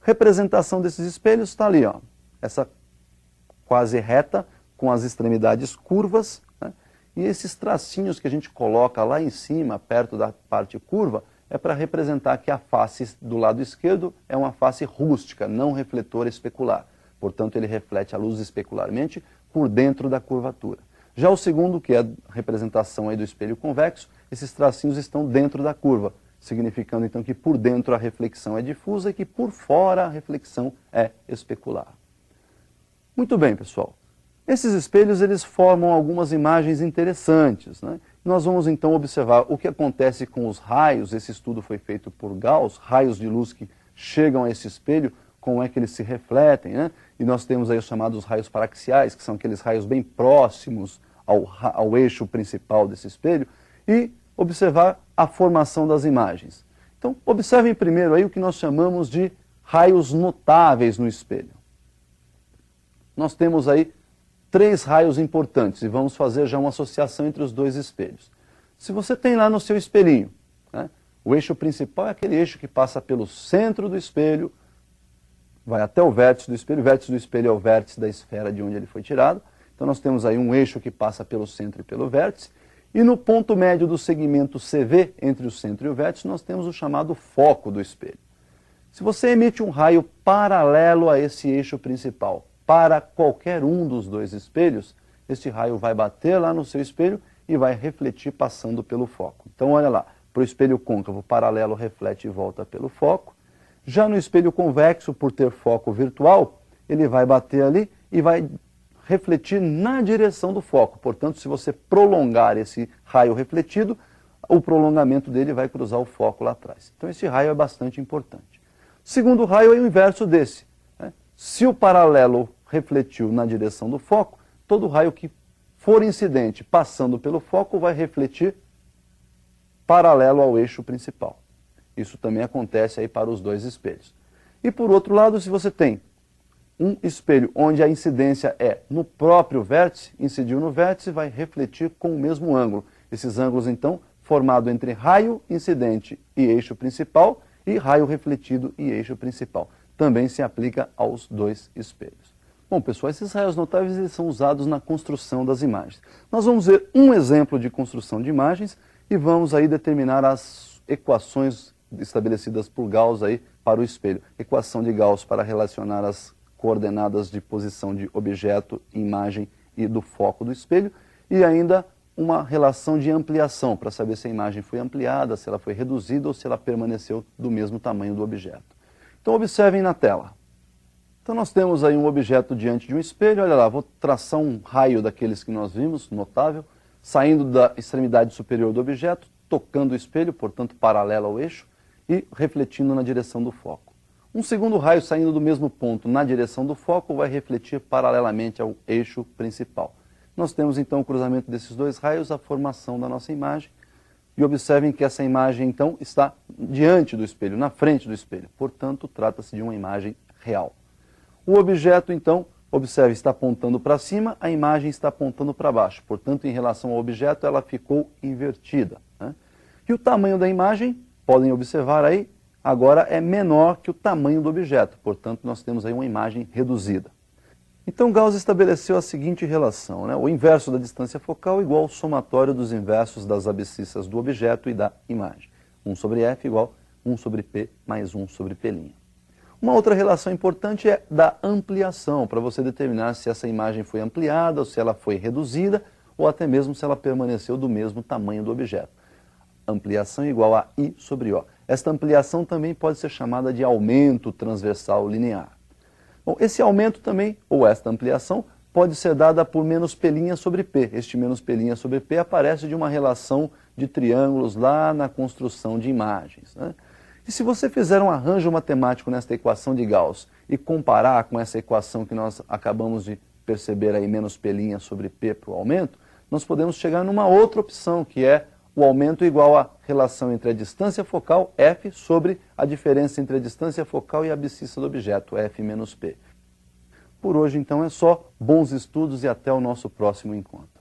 Representação desses espelhos está ali, ó, essa quase reta com as extremidades curvas, né? E esses tracinhos que a gente coloca lá em cima, perto da parte curva, é para representar que a face do lado esquerdo é uma face rústica, não refletora especular. Portanto, ele reflete a luz especularmente por dentro da curvatura. Já o segundo, que é a representação aí do espelho convexo, esses tracinhos estão dentro da curva, significando então que por dentro a reflexão é difusa e que por fora a reflexão é especular. Muito bem, pessoal. Esses espelhos eles formam algumas imagens interessantes, né? Nós vamos então observar o que acontece com os raios. Esse estudo foi feito por Gauss, raios de luz que chegam a esse espelho, como é que eles se refletem, né? E nós temos aí os chamados raios paraxiais, que são aqueles raios bem próximos ao eixo principal desse espelho, e observar a formação das imagens. Então, observem primeiro aí o que nós chamamos de raios notáveis no espelho. Nós temos aí 3 raios importantes e vamos fazer já uma associação entre os dois espelhos. Se você tem lá no seu espelhinho, né, o eixo principal é aquele eixo que passa pelo centro do espelho, vai até o vértice do espelho é o vértice da esfera de onde ele foi tirado. Então nós temos aí um eixo que passa pelo centro e pelo vértice, e no ponto médio do segmento CV, entre o centro e o vértice, nós temos o chamado foco do espelho. Se você emite um raio paralelo a esse eixo principal, para qualquer um dos dois espelhos, este raio vai bater lá no seu espelho e vai refletir passando pelo foco. Então olha lá, para o espelho côncavo, paralelo reflete e volta pelo foco. Já no espelho convexo, por ter foco virtual, ele vai bater ali e vai refletir na direção do foco. Portanto, se você prolongar esse raio refletido, o prolongamento dele vai cruzar o foco lá atrás. Então esse raio é bastante importante. O segundo raio é o inverso desse. Se o paralelo refletiu na direção do foco, todo raio que for incidente passando pelo foco vai refletir paralelo ao eixo principal. Isso também acontece aí para os dois espelhos. E por outro lado, se você tem um espelho onde a incidência é no próprio vértice, incidiu no vértice, vai refletir com o mesmo ângulo. Esses ângulos, então, formado entre raio incidente e eixo principal e raio refletido e eixo principal. Também se aplica aos dois espelhos. Bom, pessoal, esses raios notáveis eles são usados na construção das imagens. Nós vamos ver um exemplo de construção de imagens e vamos aí determinar as equações estabelecidas por Gauss aí para o espelho. Equação de Gauss para relacionar as coordenadas de posição de objeto, imagem e do foco do espelho, e ainda uma relação de ampliação para saber se a imagem foi ampliada, se ela foi reduzida ou se ela permaneceu do mesmo tamanho do objeto. Então observem na tela. Então nós temos aí um objeto diante de um espelho, olha lá, vou traçar um raio daqueles que nós vimos, notável, saindo da extremidade superior do objeto, tocando o espelho, portanto paralelo ao eixo, e refletindo na direção do foco. Um segundo raio saindo do mesmo ponto na direção do foco vai refletir paralelamente ao eixo principal. Nós temos então o cruzamento desses dois raios, a formação da nossa imagem. E observem que essa imagem, então, está diante do espelho, na frente do espelho. Portanto, trata-se de uma imagem real. O objeto, então, observe, está apontando para cima, a imagem está apontando para baixo. Portanto, em relação ao objeto, ela ficou invertida, né? E o tamanho da imagem, podem observar aí, agora é menor que o tamanho do objeto. Portanto, nós temos aí uma imagem reduzida. Então Gauss estabeleceu a seguinte relação, né? O inverso da distância focal igual ao somatório dos inversos das abscissas do objeto e da imagem. 1 sobre f igual 1 sobre p mais 1 sobre p'. Uma outra relação importante é da ampliação, para você determinar se essa imagem foi ampliada ou se ela foi reduzida, ou até mesmo se ela permaneceu do mesmo tamanho do objeto. Ampliação igual a I sobre O. Esta ampliação também pode ser chamada de aumento transversal linear. Bom, esse aumento também, ou esta ampliação, pode ser dada por menos P' sobre P. Este menos P' sobre P aparece de uma relação de triângulos lá na construção de imagens, né? E se você fizer um arranjo matemático nesta equação de Gauss e comparar com essa equação que nós acabamos de perceber aí, menos P' sobre P para o aumento, nós podemos chegar numa outra opção, que é o aumento igual à relação entre a distância focal, f, sobre a diferença entre a distância focal e a abscissa do objeto, f menos p. Por hoje, então, é só. Bons estudos e até o nosso próximo encontro.